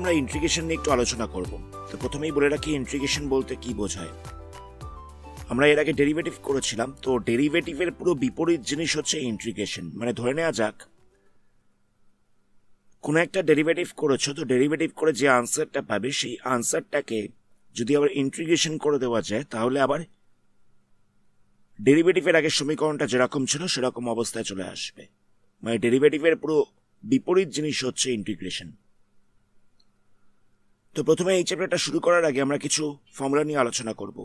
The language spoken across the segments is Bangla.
আমরা ইন্টিগ্রেশন নিয়ে একটু আলোচনা করব। তো প্রথমেই বলে রাখি ইন্টিগ্রেশন বলতে কি বোঝায়। আমরা এর আগে ডেরিভেটিভ করেছিলাম, তো ডেরিভেটিভের পুরো বিপরীত জিনিস হচ্ছে ইন্টিগ্রেশন। মানে ধরে নেওয়া যাক কোনো একটা ডেরিভেটিভ করেছো, তো ডেরিভেটিভ করে যে আনসারটা পাবে সেই আনসারটাকে যদি আবার ইন্টিগ্রেশন করে দেওয়া যায় তাহলে আবার ডেরিভেটিভের আগের সমীকরণটা যেরকম ছিল সেরকম অবস্থায় চলে আসবে। মানে ডেরিভেটিভের পুরো বিপরীত জিনিস হচ্ছে ইন্টিগ্রেশন। তো প্রথমে এই চ্যাপ্টারটা শুরু করার আগে আমরা কিছু ফর্মুলা নিয়ে আলোচনা করব।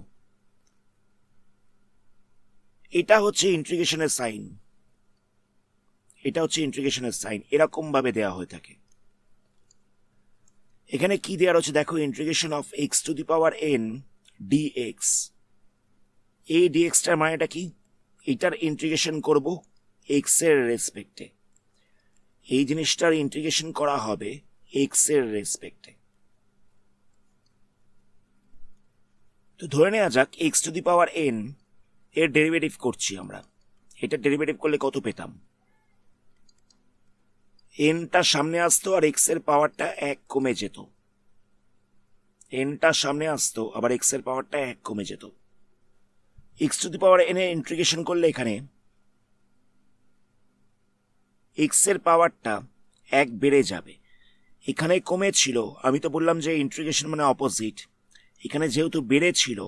এটা হচ্ছে ইন্টিগ্রেশনের সাইন, এটা হচ্ছে ইন্টিগ্রেশনের সাইন, এরকম ভাবে দেওয়া হয়ে থাকে। এখানে কি দেওয়া রয়েছে দেখো, integration of x to the power n dx. এই ডিএক্সটার মানেটা কি? এটার ইন্টিগ্রেশন করব এক্স এর রেসপেক্টে। এই জিনিসটার ইন্টিগ্রেশন করা হবে এক্স এর রেসপেক্টে। তো ধরে নেওয়া যাক x to the power N এর ডেরিভেটিভ করছি আমরা। এটা ডেরিভেটিভ করলে কত পেতাম? এনটা সামনে আসতো আর এক্স এর পাওয়ারটা 1 কমে যেত। এনটা সামনে আসতো আবার এক্স এর পাওয়ারটা 1 কমে যেত। X to the power N এর ইন্টিগ্রেশন করলে এখানে এক্স এর পাওয়ারটা 1 বেড়ে যাবে। এখানে কমেছিল, আমি তো বললাম যে ইন্টিগ্রেশন মানে অপোজিট। এখানে যেহেতু বেড়েছিল,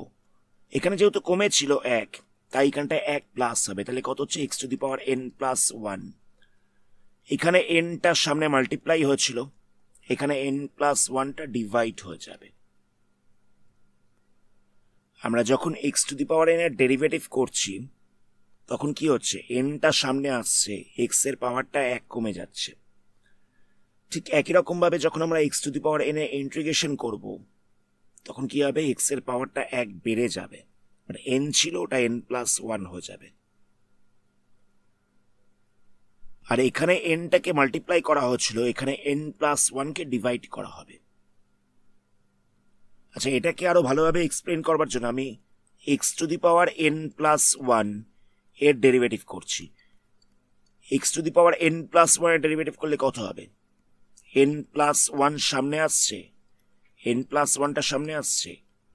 এখানে যেহেতু কমেছিল 1, তাই এখানটা 1 প্লাস হবে। তাহলে কত হচ্ছে? X to the power N plus 1। এখানে এনটার সামনে মাল্টিপ্লাই হয়েছিল, এখানে এন প্লাস 1টা ডিভাইড হয়ে যাবে। আমরা যখন x to the power N এর ডেরিভেটিভ করছি তখন কি হচ্ছে? এনটা সামনে আসছে, এক্স এর পাওয়ারটা 1 কমে যাচ্ছে। ঠিক একই রকম ভাবে যখন আমরা x to the power N এর ইন্টিগ্রেশন করব তখন কি হবে? এক্স এর পাওয়ারটা 1 বেড়ে যাবে, মানে এন ছিল ওটা এন প্লাস 1 হয়ে যাবে। আর এখানে এনটাকে মাল্টিপ্লাই করা হচ্ছিল, এখানে এন প্লাস 1কে ডিভাইড করা হবে। আচ্ছা, এটাকে আরো ভালোভাবে এক্সপ্লেন করবার জন্য আমি x to the power N plus 1 এর ডেরিভেটিভ করছি। X to the power N plus 1 এর ডেরিভেটিভ করলে কত হবে? এন প্লাস 1 সামনে আসছে, এন প্লাস 1টা সামনে আসছে,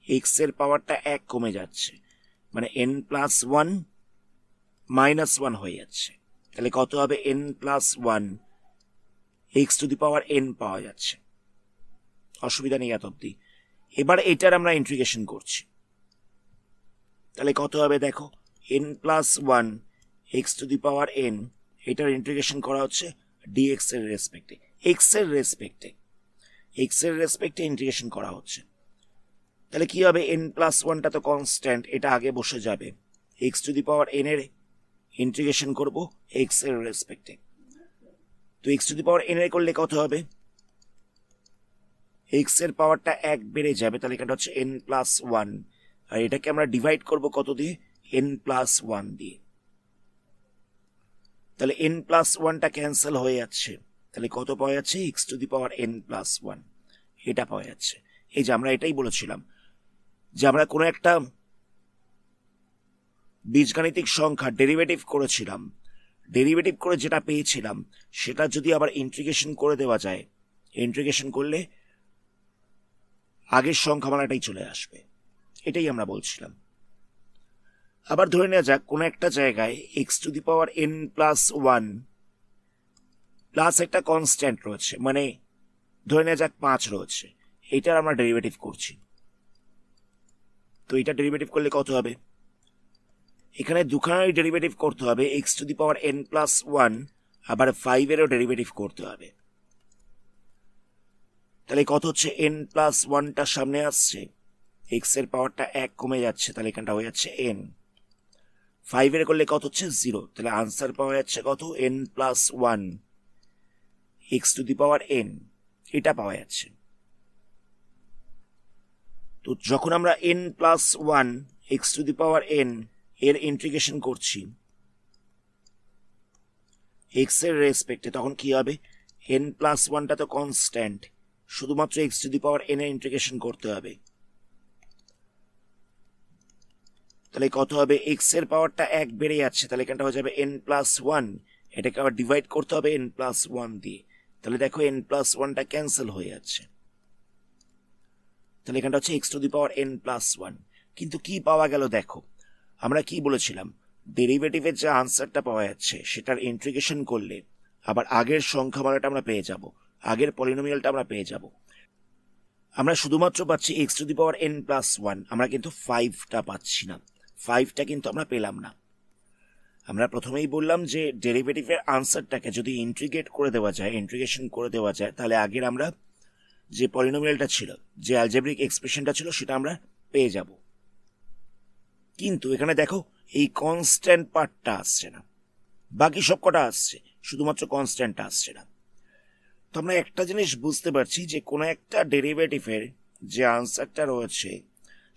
এক্স এর পাওয়ারটা 1 কমে যাচ্ছে, মানে এন প্লাস 1 মাইনাস 1 হয়ে যাচ্ছে। তাহলে কত হবে? N plus 1 x to the power N পাওয়া যাচ্ছে। অসুবিধা নেই এত অব্দি। এবার এটার আমরা ইন্টিগ্রেশন করছি, তাহলে কত হবে দেখো, N plus 1 x to the power N, এটার ইন্টিগ্রেশন করা হচ্ছে ডিএক্স এর রেসপেক্টে। এক্স এর রেসপেক্টে, এক্স এর রেসপেক্টে ইন্টিগ্রেশন করা হচ্ছে। তাহলে কি হবে? এন প্লাস 1টা তো কনস্ট্যান্ট, এটা আগে বসে যাবে। X to the power N এর ইন্টিগ্রেশন করব এক্স এর রেসপেক্টে। তো x to the power N এর করলে কত হবে? এক্স এর পাওয়ারটা 1 বেড়ে যাবে, তাহলে এটা হচ্ছে এন প্লাস 1। আর এটাকে আমরা ডিভাইড করব কত দিয়ে? এন প্লাস 1 দিয়ে। তাহলে এন প্লাস 1টা ক্যান্সেল হয়ে যাচ্ছে, তাহলে কত পাওয়া যাচ্ছে? X to the power N plus 1 এটা পাওয়া যাচ্ছে। এই যে আমরা এটাই বলেছিলাম যে আমরা কোনো একটা বীজগাণিতিক সংখ্যা ডেরিভেটিভ করেছিলাম, ডেরিভেটিভ করে যেটা পেয়েছিলাম সেটা যদি আবার ইন্টিগ্রেশন করে দেওয়া যায়, ইন্টিগ্রেশন করলে আগের সংখ্যামালাটাই চলে আসবে। এটাই আমরা বলছিলাম। আবার ধরে নেওয়া যাক কোনো একটা জায়গায় x to the power N plus 1 plus একটা কনস্ট্যান্ট রয়েছে, মানে ধরে নেওয়া যাক 5 রয়েছে। এইটার আমরা ডেরিভেটিভ করছি, তো এটা ডেরিভেটিভ করলে কত হবে? এখানে দুখানারই ডেরিভেটিভ করতে হবে, x to the power N plus 1 আবার 5 এরও ডেরিভেটিভ করতে হবে। তাহলে কত হচ্ছে? এন প্লাস 1টা সামনে আসছে, এক্স এর পাওয়ারটা 1 কমে যাচ্ছে, তাহলে এখানটা হয়ে যাচ্ছে এন। 5 এর করলে কত হচ্ছে? 0। তাহলে আনসার পাওয়া যাচ্ছে কত? N plus 1 x to the power N, এটা পাওয়া যাচ্ছে। তো যখন আমরা N plus 1 x to the power N এর ইন্টিগ্রেশন করছি এক্স এর রেসপেক্টে, তখন কি হবে? এন প্লাস 1টা তো কনস্ট্যান্ট, শুধুমাত্র x to the power N এর ইন্টিগ্রেশন করতে হবে। তাহলে কত হবে? এক্স এর পাওয়ারটা 1 বেড়ে যাচ্ছে, তাহলে এখানটা হয়ে যাবে এন প্লাস 1, এটাকে আবার ডিভাইড করতে হবে এন প্লাস 1 দিয়ে। তাহলে দেখো এন প্লাস 1টা ক্যান্সেল হয়ে যাচ্ছে, তাহলে এখানটা হচ্ছে x to the power N plus one. কিন্তু কি পাওয়া গেল দেখো, আমরা কি বলেছিলাম, ডেরিভেটিভের যে আনসারটা পাওয়া যাচ্ছে সেটার ইন্টিগ্রেশন করলে আবার আগের সংখ্যামালাটা আমরা পেয়ে যাব, আগের পলিনোমিয়ালটা আমরা পেয়ে যাব। আমরা শুধুমাত্র পাচ্ছি x to the power N plus one, আমরা কিন্তু ফাইভটা পাচ্ছি না, ফাইভটা কিন্তু আমরা পেলাম না। আমরা প্রথমেই বললাম যে ডেরিভেটিভের আনসারটাকে যদি ইন্টিগ্রেট করে দেওয়া যায়, ইন্টিগ্রেশন করে দেওয়া যায়, তাহলে আগের আমরা যে পলিনোমিয়ালটা ছিল, যে অ্যালজেব্রিক এক্সপ্রেশনটা ছিল, সেটা আমরা পেয়ে যাব। কিন্তু এখানে দেখো এই কনস্ট্যান্ট পার্টটা আসছে না, বাকি সব কটা আসছে, শুধুমাত্র কনস্ট্যান্টটা আসছে না। তো আমরা একটা জিনিস বুঝতে পারছি যে কোনো একটা ডেরিভেটিভের যে আনসারটা রয়েছে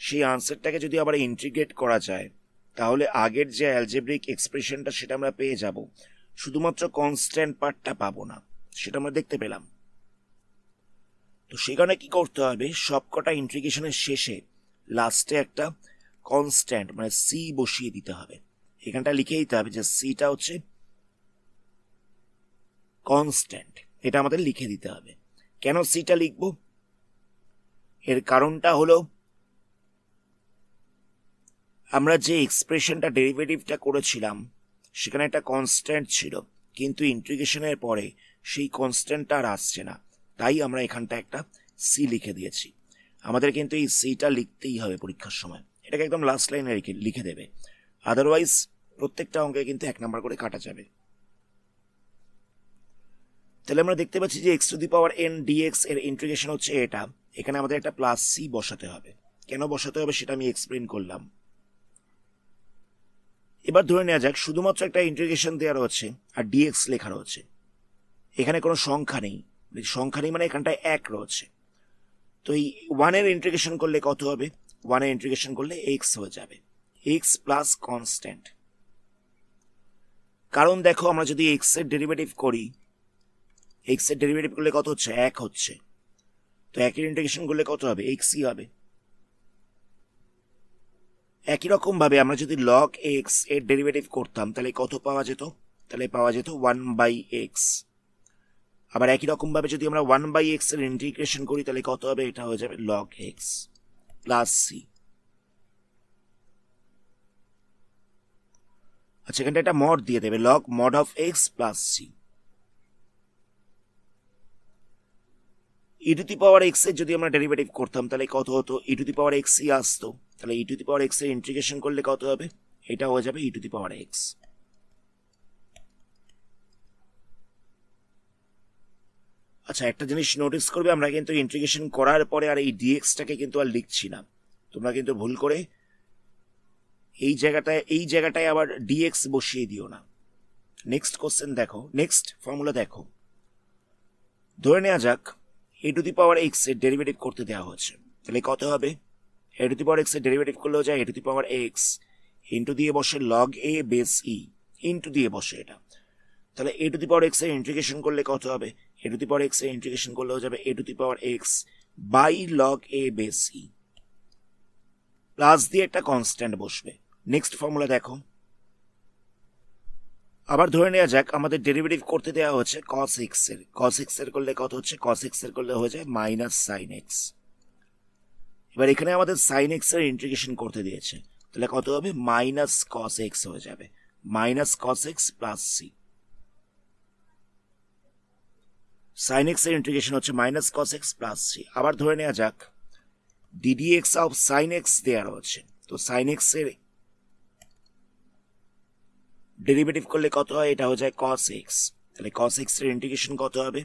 সেই আনসারটাকে যদি আবার ইন্টিগ্রেট করা যায় তাহলে আগের যে অ্যালজেব্রিক এক্সপ্রেশনটা সেটা আমরা পেয়ে যাব, শুধুমাত্র কনস্ট্যান্ট পার্টটা পাবো না, সেটা আমরা দেখতে পেলাম। তো সেখানে কি করতে হবে, সবকটা ইন্টিগ্রেশনের শেষে লাস্টে একটা কনস্ট্যান্ট মানে সি বসিয়ে দিতে হবে। এখানটা লিখে দিতে হবে যে সিটা হচ্ছে কনস্ট্যান্ট, এটা আমাদের লিখে দিতে হবে। কেন সিটা লিখব, এর কারণটা হলো আমরা যে এক্সপ্রেশনটা ডেরিভেটিভটা করেছিলাম সেখানে একটা কনস্ট্যান্ট ছিল, কিন্তু ইন্টিগ্রেশনের পরে সেই কনস্ট্যান্টটা আর আসছে না, তাই আমরা এখানটা একটা সি লিখে দিয়েছি। আমাদের কিন্তু এই সিটা লিখতেই হবে পরীক্ষার সময়, এটাকে একদম লাস্ট লাইনে লিখে দেবে, আদারওয়াইজ প্রত্যেকটা অঙ্কে কিন্তু 1 নাম্বার করে কাটা যাবে। তাহলে আমরা দেখতে পাচ্ছি যে x to the power n dx এর ইন্টিগ্রেশন হচ্ছে এটা, এখানে আমাদের একটা প্লাস সি বসাতে হবে। কেন বসাতে হবে সেটা আমি এক্সপ্লেন করলাম। এবার ধরে নেওয়া যাক শুধুমাত্র একটা ইন্টিগ্রেশন দেওয়া রয়েছে আর ডিএক্স লেখা রয়েছে, এখানে কোনো সংখ্যা নেই, সংখ্যা নেই মানে এখানটায় 1 রয়েছে। তো এই 1 এর ইন্টিগ্রেশন করলে কত হবে, 1 এর ইন্টিগ্রেশন করলে এক্স হয়ে যাবে, এক্স প্লাস কনস্ট্যান্ট। কারণ দেখো আমরা যদি এক্স এর ডেরিভেটিভ করি, এক্স এর ডেরিভেটিভ করলে কত হচ্ছে, 1 হচ্ছে, তো 1 এর ইন্টিগ্রেশন করলে কত হবে, এক্সই হবে। একই রকম ভাবে আমরা যদি লগ এক্স এর ডেরিভেটিভ করতাম তাহলে কত পাওয়া যেত, তাহলে পাওয়া যেত 1/x। আবার একই রকম ভাবে যদি আমরা 1/x এর ইন্টিগ্রেশন করি তাহলে কত হবে, এটা হয়ে যাবে log x প্লাস সি। আচ্ছা, এখানটা একটা মড দিয়ে দেবে, log mod of x plus C. E to the power x এর যদি আমরা ডেরিভেটিভ করতাম তাহলে কত হতো, ই টু দি পাওয়ার এক্স ই আসতো, তাহলে ই টু দি পাওয়ার এক্স এর ইন্টিগ্রেশন করলে কত হবে, এটা হয়ে যাবে ই টু দি পাওয়ার এক্স। আচ্ছা, একটা জিনিস নোটিস করবে, আমরা কিন্তু ইন্টিগ্রেশন করার পরে আর এই ডিএক্সটাকে কিন্তু আর লিখছি না, তোমরা কিন্তু ভুল করে এই জায়গাটায় আবার ডিএক্স বসিয়ে দিও না। নেক্সট কোশ্চেন দেখো, নেক্সট ফর্মুলা দেখো। ধরে নেওয়া যাক a to the power x এর ডেরিভেটিভ করতে দেওয়া হচ্ছে, তাহলে কত হবে, a to the power x এর ডেরিভেটিভ করলেও যায় a to the power x into দিয়ে বসে log a base e into দিয়ে বসে এটা, তাহলে a to the power x এর ইন্টিগ্রেশন করলে কত হবে, a to the power x এর ইন্টিগ্রেশন করলেও যাবে a to the power x by log a base e, plus দিয়ে একটা কনস্ট্যান্ট বসবে। নেক্সট ফর্মুলা দেখো, আবার ধরে নেওয়া যাক আমাদের ডেরিভেটিভ করতে দেওয়া হচ্ছে cos x এর, cos x এর করলে কত হচ্ছে, cos x এর করলে হয়ে যায় মাইনাস সাইন এক্স। এবার এখানে আমাদের সাইন এক্স এর ইন্টিগ্রেশন করতে দিয়েছে, তাহলে কত হবে, মাইনাস cos x হয়ে যাবে, minus cos x plus C. Sine x এর ইন্টিগ্রেশন হচ্ছে minus cos x plus C. আবার ধরে নেওয়া যাক ddx অফ সাইন এক্স দেওয়া রয়েছে, তো সাইন এক্স এর ডেরিভেটিভ করলে কত হয়, এটা হয়ে যায় cos x, তাহলে cos x এর ইন্টিগ্রেশন কত হবে,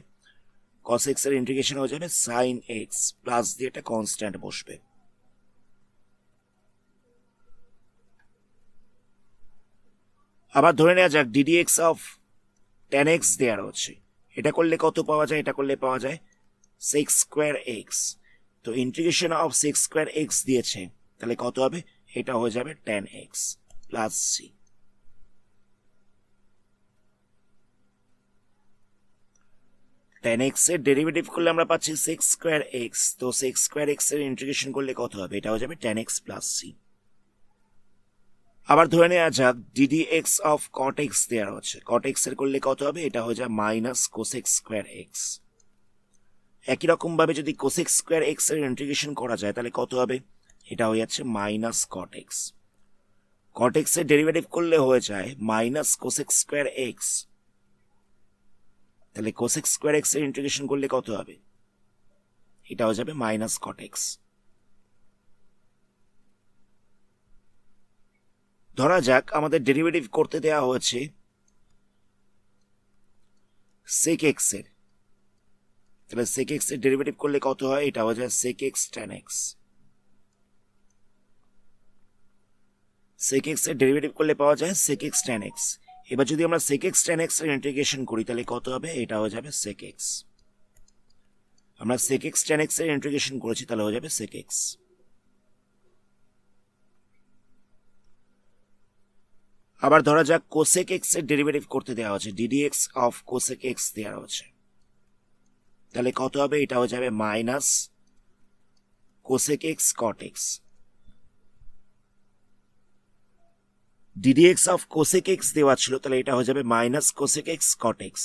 cos x এর ইন্টিগ্রেশন হয়ে যাবে sin x প্লাস দিয়ে একটা কনস্ট্যান্ট বসবে। আবার ধরে নেওয়া যাক ddx অফ tan x দেওয়া রয়েছে, এটা করলে কত পাওয়া যায়, এটা করলে পাওয়া যায় sec স্কোয়ার x, তো integration of sec square x দিয়েছে, তাহলে কত হবে, এটা হয়ে যাবে tan x plus C. tan x এর ডেরিভেটিভ করলে আমরা পাচ্ছি sec স্কোয়ার x, তো sec স্কোয়ার x এর ইন্টিগ্রেশন করলে কত হবে, এটা হয়ে যাবে tan x প্লাস সি। আবার ধরে নেওয়া যাক ddx অফ cot x দেওয়া হচ্ছে, cot x এর করলে কত হবে, এটা হয়ে যায় মাইনাস cosec স্কোয়ার x, একই রকম ভাবে যদি কোসেক স্কোয়ার এক্স এর ইন্টিগ্রেশন করা যায় তাহলে কত হবে? এটা হয়ে যাচ্ছে minus cot x. Cot x এর ডেরিভেটিভ করলে হয়ে যায় মাইনাস কোসেক স্কোয়ার এক্স। তাহলে কোসেক স্কোয়ার এক্স এর ইন্টিগ্রেশন করলে কত হবে? এটা হয়ে যাবে মাইনাস কট এক্স। ধরা যাক আমাদের ডেরিভেটিভ করতে দেওয়া হয়েছে সেক এক্স এর, তাহলে সেক এক্স এর ডেরিভেটিভ করলে কত হয়? এটা হয়ে যায় sec x tan x. Sec x এর ডেরিভেটিভ করলে পাওয়া যায় সেক এক্স ট্যান এক্স। এবার যদি আমরা সেক এক্স ট্যান এক্স এর ইন্টিগ্রেশন করি তাহলে কত হবে? এটা হয়ে যাবে সেক এক্স। আমরা সেক এক্স ট্যান এক্স এর ইন্টিগ্রেশন করেছি তাহলে হয়ে যাবে সেক এক্স। আবার ধরা যাক কোসেক এক্স এর ডেরিভেটিভ করতে দেওয়া হচ্ছে, DD x of cosec x দেওয়া হচ্ছে, তাহলে কত হবে? এটা হয়ে যাবে minus cosec x cot x. DD x of cosec x দেওয়া ছিল, তাহলে এটা হয়ে যাবে minus cosec x cot x.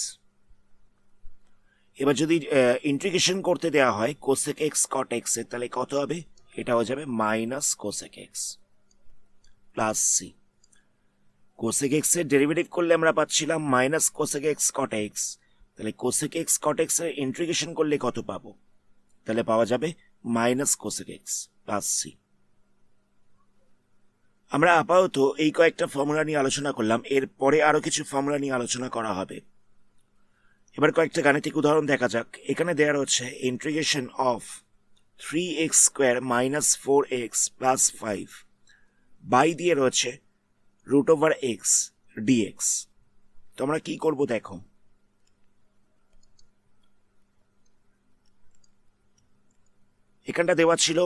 এবার যদি ইন্টিগ্রেশন করতে দেওয়া হয় কোসেক এক্স কট এক্স এর, তাহলে কত হবে? এটা হয়ে যাবে minus cosec x plus C. Cosec x এর ডেরিভেটিভ করলে আমরা পাচ্ছিলাম minus cosec x cot x, তাহলে কোসেক এক্স কট এক্স এর ইন্টিগ্রেশন করলে কত পাবো? তাহলে পাওয়া যাবে minus cosec x plus C. আমরা আপাতত এই কয়েকটা ফর্মুলা নিয়ে আলোচনা করলাম, এর পরে আরো কিছু ফর্মুলা নিয়ে আলোচনা করা হবে। এবার কয়েকটা গাণিতিক উদাহরণ দেখা যাক। এখানে দেওয়া হচ্ছে integration of 3x square minus 4x plus 5 by দিয়ে রয়েছে রুট ওভার এক্স ডিএক্স। তো আমরা কি করব দেখো, এখানটা দেওয়া ছিল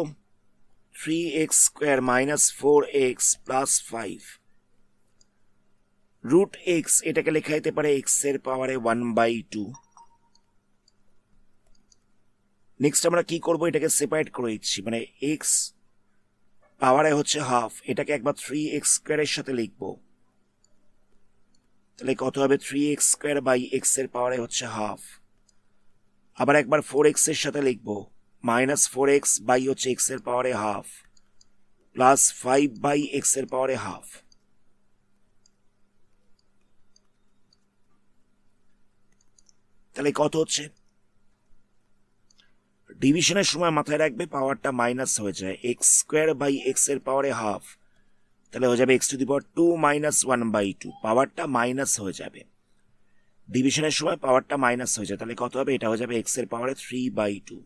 3x square minus 4x plus 5 root x, এটাকে লেখা যেতে পারে এক্স এর পাওয়ারে 1/2। নেক্সট আমরা কি করব, এটাকে সেপারেট করে দিচ্ছি, মানে এক্স পাওয়ারে হচ্ছে হাফ, এটাকে একবার 3x স্কোয়ারের সাথে লিখব, তাহলে কত হবে? 3x স্কোয়ার বাই এক্স এর পাওয়ারে হচ্ছে হাফ। আবার একবার 4x এর সাথে লিখব, মাইনাস 4x বাই হচ্ছে এক্স এর পাওয়ারে হাফ প্লাস 5 বাই এক্স এর পাওয়ারে হাফ। তাহলে কত হচ্ছে? ডিভিশনের সময় মাথায় রাখবে পাওয়ারটা মাইনাস হয়ে যায়, এক্স স্কোয়ার বাই এক্স এর পাওয়ারে হাফ, তাহলে হয়ে যাবে x to the power 2 minus 1/2, পাওয়ারটা মাইনাস হয়ে যাবে। ডিভিশনের সময় পাওয়ারটা মাইনাস হয়ে যায়, তাহলে কত হবে? এটা হয়ে যাবে এক্স এর পাওয়ারে 3/2।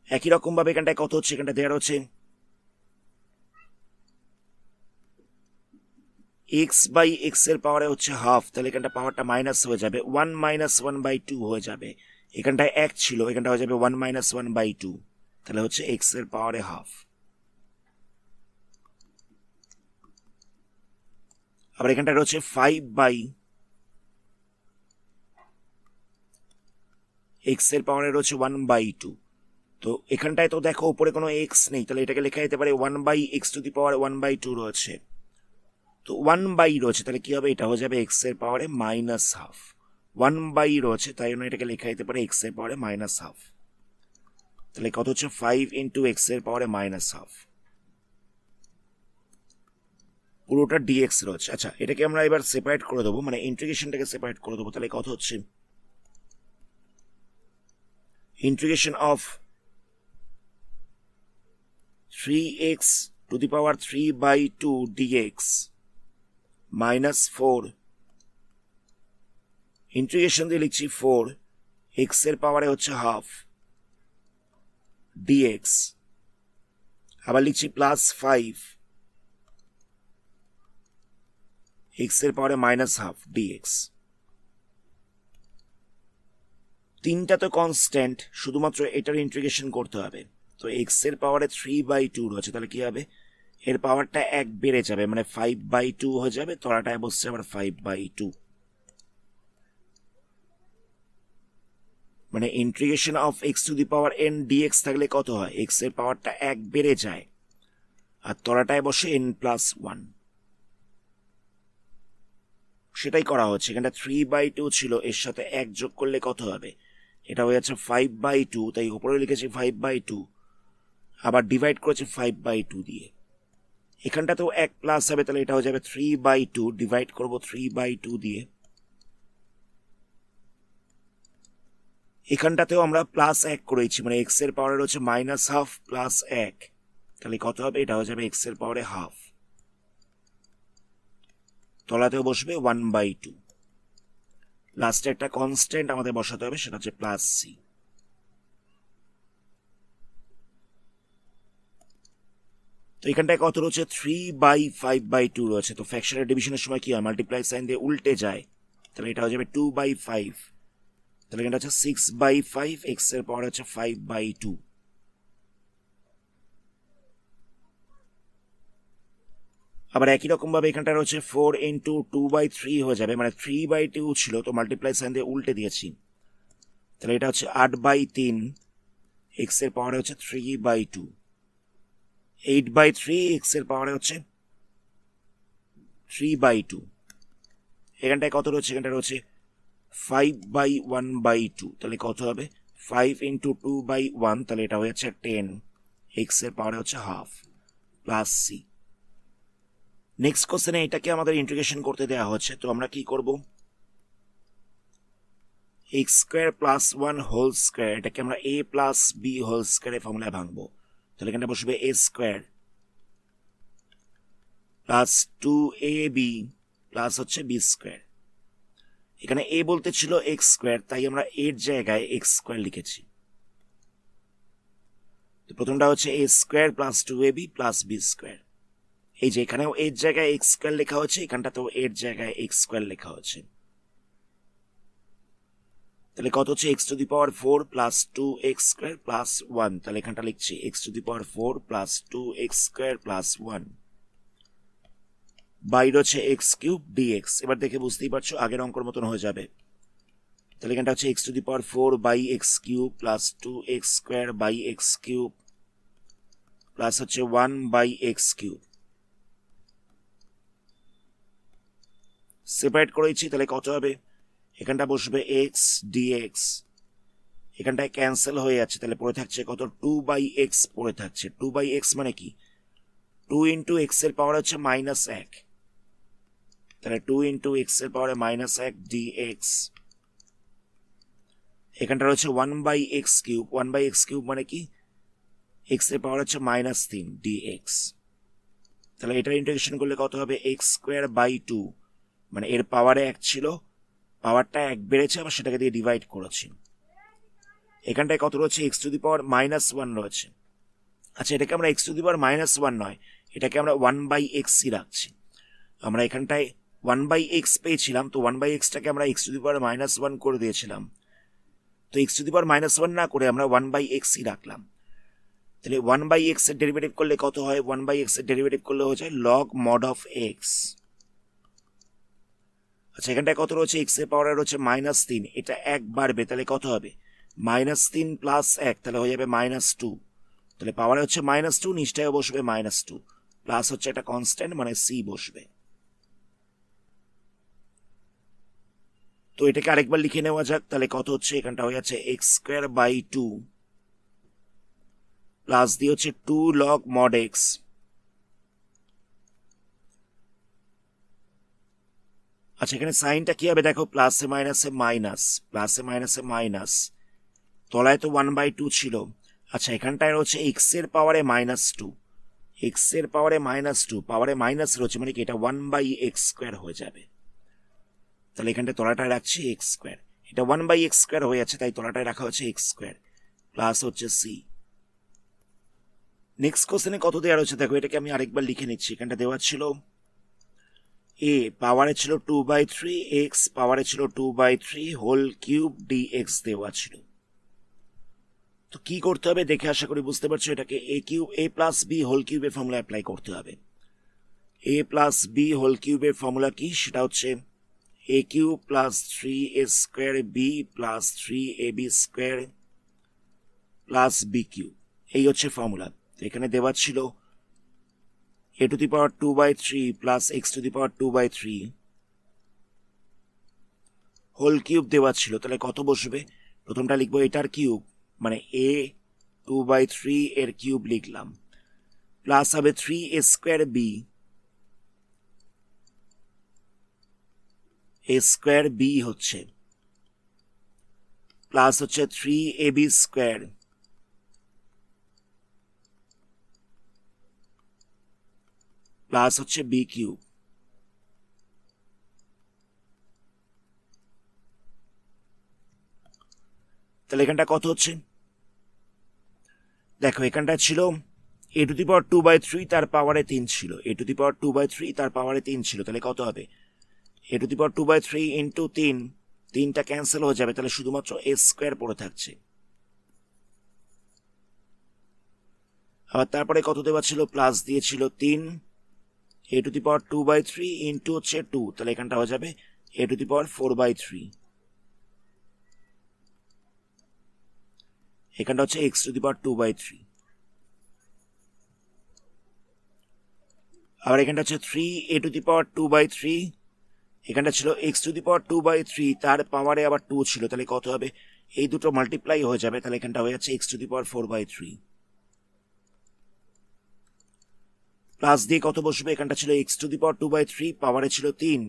একই রকম ভাবে এখানটায় কত হচ্ছে? এখানটা দেওয়া হচ্ছে এক্স বাই এক্স এর পাওয়ারে হচ্ছে হাফ, তাহলে এখানটা পাওয়ারটা মাইনাস হয়ে যাবে, 1 মাইনাস 1/2 হয়ে যাবে। এখানটায় 1 ছিল, এখানটা হয়ে যাবে 1 মাইনাস 1/2, তাহলে হচ্ছে এক্স এর পাওয়ারে হাফ। আবার এখানটা রয়েছে 5 বাই এক্স এর পাওয়ারে রয়েছে 1/2। তো এখানটায় তো দেখো উপরে কোনো এক্স নেই, তাহলে এটাকে লেখা যেতে পারে 1/x টু দি পাওয়ার 1/2 রয়েছে, তো 1 রয়েছে, তাহলে কি হবে? এটা হয়ে যাবে এক্স এর পাওয়ারে মাইনাস হাফ। 1 রয়েছে, তাই জন্য এটাকে লেখা যেতে পারে এক্স এর পাওয়ারে মাইনাস হাফ। তাহলে কত হচ্ছে? 5 ইন্টু এক্স এর পাওয়ারে মাইনাস হাফ, পুরোটা ডিএক্স রয়েছে। আচ্ছা, এটাকে আমরা এবার সেপারেট করে দেবো, মানে ইন্টিগ্রেশনটাকে সেপারেট করে দেবো, তাহলে কত হচ্ছে? Integration of 3x two the power 3/2 dx minus 4, integration দিয়ে লিখছি 4, এক্স এর পাওয়ারে হচ্ছে হাফ dx, আবার লিখছি প্লাস 5, এক্স এর পাওয়ারে মাইনাস হাফ dx। তিনটা তো কনস্ট্যান্ট, শুধুমাত্র এটার ইন্টিগ্রেশন করতে হবে। তো এক্স এর পাওয়ারে 3/2 রয়েছে, তাহলে কি হবে? এর পাওয়ারটা 1 বেড়ে যাবে, মানে 5/2 হয়ে যাবে, তলাটায় বসছে আবার 5/2, মানে integration of x to the power n dx থাকলে কত হয়? এক্স এর পাওয়ারটা 1 বেড়ে যায় আর তলাটায় বসে n+1। সেটাই করা হচ্ছে। এখানটা 3/2 ছিল, এর সাথে 1 যোগ করলে কত হবে? এটা হয়ে যাচ্ছে 5/2, তাই উপরে লিখেছি 5/2, আবার ডিভাইড করেছি 5/2 দিয়ে। এখানটাতেও 1 প্লাস হবে, তাহলে এটা হয়ে যাবে 3/2, ডিভাইড করব 3/2 দিয়ে। এখানটাতেও আমরা প্লাস 1 করেছি, মানে এক্স এর পাওয়ার হচ্ছে -1/2 প্লাস 1, তাহলে কত হবে? এটা হয়ে যাবে এক্স এর পাওয়ারে হাফ। তলাতেও বসবে 1/2। লাস্টে একটা কনস্ট্যান্ট আমাদের বসাতে হবে, সেটা হচ্ছে প্লাস সি। তো এখানটায় কত রয়েছে? 3/5/2 রয়েছে। তো ফ্র্যাকশনের ডিভিশনের সময় কি হয়? মাল্টিপ্লাই সাইন দিয়ে উল্টে যায়, তাহলে এটা হয়ে যাবে 2/5। তাহলে এখানটা হচ্ছে 6/5, এক্স এর পাওয়ার হচ্ছে 5/2। আবার একই রকম ভাবে এখানটা রয়েছে 4 ইন্টু 2/3 হয়ে যাবে, মানে 3/2 ছিল, তো মাল্টিপ্লাই সাইন দিয়ে উল্টে দিয়েছি, তাহলে এটা হচ্ছে 8/3, এক্স এর পাওয়ারে হচ্ছে 3/2। 8/3, এক্স এর পাওয়ারে হচ্ছে 3/2। এখানটায় কত রয়েছে? এখানটা রয়েছে 5/1/2, তাহলে কত হবে? 5 ইন্টু 2/1, তাহলে এটা হয়ে যাচ্ছে 10, এক্স এর পাওয়ারে হচ্ছে হাফ, প্লাস সি। নেক্সট কোশ্চেনে এটাকে আমাদের ইন্টিগ্রেশন করতে দেওয়া হচ্ছে, তো আমরা কি করব? X square plus 1 whole square, এটাকে আমরা এ প্লাস বি হোল স্কোয়ারের ফর্মুলায় ভাঙবো। তাহলে এখানে বসবে এ স্কোয়ার প্লাস 2ab প্লাস হচ্ছে বি স্কোয়ার। এখানে এ বলতে ছিল এক্স স্কোয়ার, তাই আমরা এর জায়গায় এক্স স্কোয়ার লিখেছি। তো প্রথমটা হচ্ছে a square plus 2ab plus b square. এই যে এখানেও এর জায়গায় এক্স স্কোয়ার লেখা হচ্ছে, এখানটাতেও এর জায়গায় এক্স স্কোয়ার লেখা হচ্ছে। তাহলে কত হচ্ছে? X to the power 4 plus 2x square plus 1, তাহলে এখানটা লিখছি x to the power 4 plus 2x square plus 1, বাইরে হচ্ছে এক্স কিউব ডিএক্স। এবার দেখে বুঝতেই পারছো আগের অঙ্কর মতন হয়ে যাবে। তাহলে এখানটা হচ্ছে x to the power 4 by x cube plus 2x square by x cube plus হচ্ছে 1 বাই এক্স কিউব। সেপারেট করেছি, তাহলে কত হবে? এখানটা বসবে এক্স ডিএক্স, এখানটায় ক্যান্সেল হয়ে যাচ্ছে, তাহলে পড়ে থাকছে কত? 2/x পড়ে থাকছে। 2/x মানে কি? 2 ইন্টু এক্স এর পাওয়ার হচ্ছে -1, তাহলে 2 ইন্টু এক্স এর পাওয়ারে -1 ডিএক্স। এখানটা রয়েছে 1/x কিউব, 1/x কিউব মানে কি? এক্স এর পাওয়ার হচ্ছে -3 ডিএক্স। তাহলে এটার ইন্টিগ্রেশন করলে কত হবে? এক্স স্কোয়ার বাই 2, মানে এর পাওয়ারে 1 ছিল, পাওয়ারটা 1 বেড়েছে, আবার সেটাকে দিয়ে ডিভাইড করেছি। এখানটায় কত রয়েছে? এক্স টু দি পাওয়ার -1 রয়েছে। আচ্ছা, এটাকে আমরা এক্স টু দি পাওয়ার -1 নয়, এটাকে আমরা 1/xই রাখছি। আমরা এখানটায় 1/x পেয়েছিলাম, তো 1/xটাকে আমরা এক্স টু দি পাওয়ার -1 করে দিয়েছিলাম, তো এক্স টু দি পাওয়ার -1 না করে আমরা 1/xই রাখলাম। তাহলে 1/x এর ডেরিভেটিভ করলে কত হয়? 1/x এর ডেরিভেটিভ করলে হয়ে যায় লগ মড অফ এক্স। আচ্ছা, এখানটায় কত রয়েছে? এক্স এর পাওয়ার রয়েছে -3, এটা 1 বাড়বে, তাহলে কত হবে? -3 প্লাস 1, তাহলে হয়ে যাবে -2, তাহলে পাওয়ারে হচ্ছে -2, নিচটায় বসবে -2, প্লাস হচ্ছে একটা কনস্ট্যান্ট মানে সি বসবে। তো এটাকে আরেকবার লিখে নেওয়া যাক, তাহলে কত হচ্ছে? এখানটা হয়ে যাচ্ছে এক্স স্কোয়ার বাই 2 প্লাস দিয়ে হচ্ছে 2 লগ মড এক্স। আচ্ছা, এখানে সাইনটা কি হবে দেখো? প্লাসে মাইনাসে মাইনাস, প্লাসে মাইনাসে মাইনাস, তলায় তো 1/2 ছিল। আচ্ছা, এখানটায় রয়েছে এক্স এর পাওয়ারে -2, এক্স এর পাওয়ারে -2, পাওয়ারে মাইনাস রয়েছে, মানে কি এটা 1/x স্কোয়ার হয়ে যাবে। তাহলে এখানটায় তলাটায় রাখছি এক্স স্কোয়ার, এটা 1/x স্কোয়ার হয়ে যাচ্ছে, তাই তলাটায় রাখা হচ্ছে এক্স স্কোয়ার প্লাস হচ্ছে সি। নেক্সট কোশ্চেনে কত দেওয়া রয়েছে দেখো, এটাকে আমি আরেকবার লিখে নিচ্ছি। এখানটা দেওয়া ছিল এ পাওয়ারে ছিল 2/3, এক্স পাওয়ারে ছিল 2/3 হোল কিউব ডিএক্স দেওয়া ছিল। তো কি করতে হবে দেখে আশা করি বুঝতে পারছো, এটাকে এ প্লাস বি হোল কিউবের ফর্মুলা অ্যাপ্লাই করতে হবে। এ প্লাস বি হোল কিউবের ফর্মুলা কি? সেটা হচ্ছে a cube plus 3a square b plus 3ab square plus b cube, এই হচ্ছে ফর্মুলা। তো এখানে দেওয়া ছিল a to the power 2/3 plus x to the power 2/3 whole cube দেওয়া ছিল, তাহলে কত বসবে? প্রথমটা লিখবো এটার কিউব, মানে এ 2/3 এর কিউব লিখলাম, প্লাস হবে 3a² b, a² b হচ্ছে, প্লাস হচ্ছে 3ab², প্লাস হচ্ছে b³ তাহলে এখানটা কত হচ্ছে? দেখো এখানটা ছিল a⁴ তার পাওয়ারে 3 ছিল, a⁴ তার পাওয়ারে 3 ছিল, তাহলে কত হবে? a⁴ ইন্টু 3, 3টা ক্যান্সেল হয়ে যাবে, তাহলে শুধুমাত্র a² পড়ে থাকছে। আবার তারপরে কত দেওয়া ছিল? প্লাস দিয়েছিল 3, a⁴ ইন্টু হচ্ছে 2, তাহলে এখানটা হয়ে যাবে a⁴, এখানটা হচ্ছে x⁴, আবার এখানটা হচ্ছে 3a⁴, এখানটা ছিল x⁴, তার পাওয়ারে আবার 2 ছিল, তাহলে কত হবে? এই দুটো মাল্টিপ্লাই হয়ে যাবে, তাহলে এখানটা হয়ে যাচ্ছে x⁴, প্লাস দিয়ে কত বসবে? এখানটা ছিল x⁴, পাওয়ারে ছিল 3,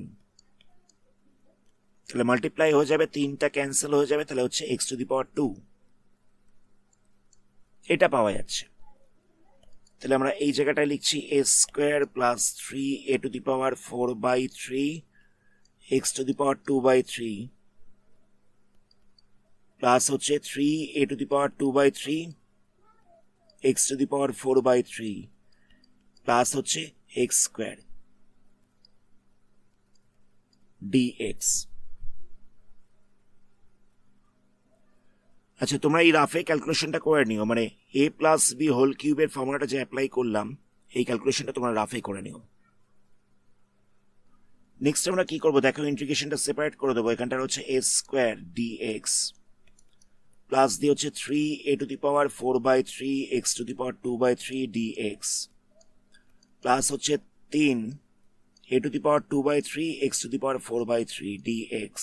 তাহলে মাল্টিপ্লাই হয়ে যাবে, 3টা ক্যান্সেল হয়ে যাবে, তাহলে হচ্ছে x⁴, এটা পাওয়া যাচ্ছে। তাহলে আমরা এই জায়গাটায় লিখছি a² plus 3a⁴, x⁴, plus হচ্ছে 3a⁴, x⁴, প্লাস হচ্ছে x² dx। আচ্ছা, তোমরা এই রাফে ক্যালকুলেশনটা করে নিও, মানে a প্লাস বি হোল কিউবের ফর্মুলাটা যে অ্যাপ্লাই করলাম, এই ক্যালকুলেশনটা তোমরা রাফে করে নিও। নেক্সট আমরা কি করবো দেখো, ইন্টিগ্রেশনটা সেপারেট করে দেবো, এখানটা হচ্ছে a² dx, প্লাস দিয়ে হচ্ছে 3a⁴, x⁴, dx, প্লাস হচ্ছে 3a⁴, x⁴, dx,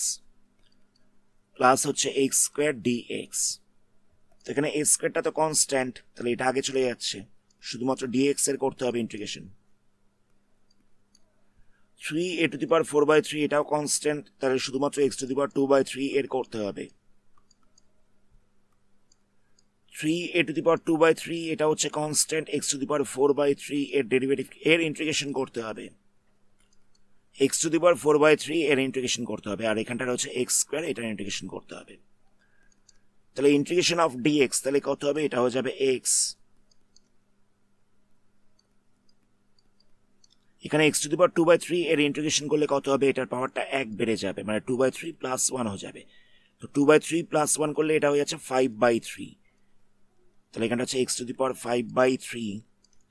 প্লাস হচ্ছে x² dx। তো এখানে a²টা তো কনস্ট্যান্ট, তাহলে এটা আগে চলে যাচ্ছে, শুধুমাত্র dx এর করতে হবে ইন্টিগ্রেশন। 3a⁴, এটাও কনস্ট্যান্ট, তাহলে শুধুমাত্র x⁴ এর করতে হবে। 3a⁴, এটা হচ্ছে কনস্ট্যান্ট, x⁴ এর ডেরিভেটিভ এর ইন্টিগ্রেশন করতে হবে, x⁴ এর ইন্টিগ্রেশন করতে হবে, আর এখানটা হচ্ছে x², এটার ইন্টিগ্রেশন করতে হবে। তাহলে ইন্টিগ্রেশন অফ dx, তাহলে কত হবে? এটা হয়ে যাবে x, এখানে x⁴ এর ইন্টিগ্রেশন করলে কত হবে? এটার পাওয়ারটা 1 বেড়ে যাবে, মানে 2/3 প্লাস 1 হয়ে যাবে। তো 2/3 প্লাস 1 করলে এটা হয়ে যাচ্ছে 5/3, তাহলে এখানটা হচ্ছে x⁵/3,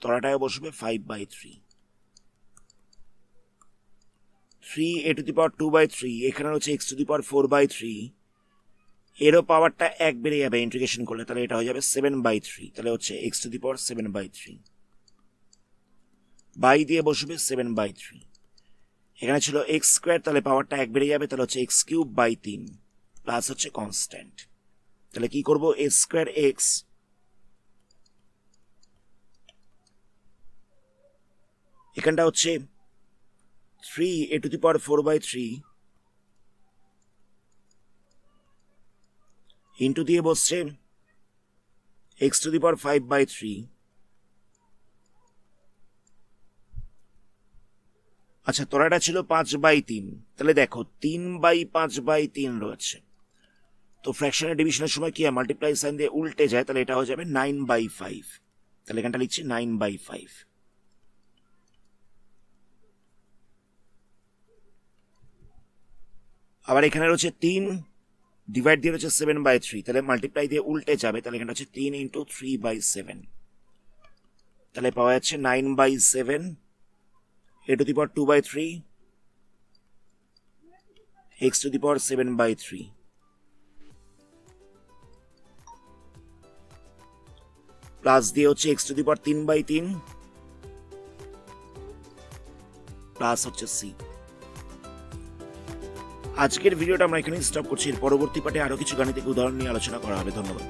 তলাটায় বসবে 5/3। 3a⁴, এখানে হচ্ছে x⁴, এরও পাওয়ারটা 1 বেড়ে যাবে ইন্টিগ্রেশন করলে, তাহলে এটা হয়ে যাবে 7/3, তাহলে হচ্ছে x⁴ বাই দিয়ে বসবে 7/3। এখানে ছিল x², তাহলে পাওয়ারটা 1 বেড়ে যাবে, তাহলে হচ্ছে x³/3, প্লাস হচ্ছে কনস্ট্যান্ট। তাহলে কি করবো? a²x, এখানটা হচ্ছে 3a⁴, ইন্টু দিয়ে বসছে x⁵/3। আচ্ছা, তোরাটা ছিল 5/3, তাহলে দেখো 3/5/3 রয়েছে, তো ফ্র্যাকশনের ডিভিশনের সময় কি হয়? মাল্টিপ্লাই সাইন দিয়ে উল্টে যায়, তাহলে এটা হয়ে যাবে 9/5, তাহলে এখানটা লিখছি 9/5। আবার এখানে রয়েছে 3 ডিভাইড দিয়ে রয়েছে 7/3, তাহলে মাল্টিপ্লাই দিয়ে উল্টে যাবে, তাহলে এখানে হচ্ছে 3 ইন্টু 3/7, তাহলে পাওয়া যাচ্ছে 9/7 a⁴ x⁴ প্লাস দিয়ে হচ্ছে x⁴ প্লাস হচ্ছে c। আজকের ভিডিওটা আমরা এখানেই স্টপ করছি। এর পরবর্তী পার্টে আরো কিছু গাণিতিক উদাহরণ নিয়ে আলোচনা করা হবে। ধন্যবাদ।